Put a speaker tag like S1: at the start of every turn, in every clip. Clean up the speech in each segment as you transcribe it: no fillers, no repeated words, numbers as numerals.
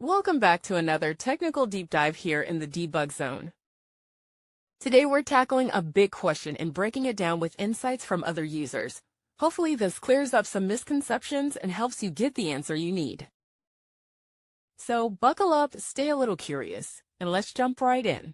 S1: Welcome back to another technical deep dive here in the debug zone. Today we're tackling a big question and breaking it down with insights from other users. Hopefully this clears up some misconceptions and helps you get the answer you need. So buckle up, stay a little curious, and let's jump right in.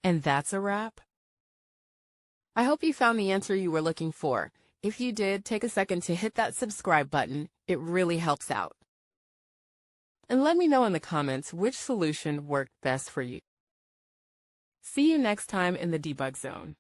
S1: And that's a wrap. I hope you found the answer you were looking for. If you did, take a second to hit that subscribe button. It really helps out. And let me know in the comments which solution worked best for you. See you next time in the debug zone.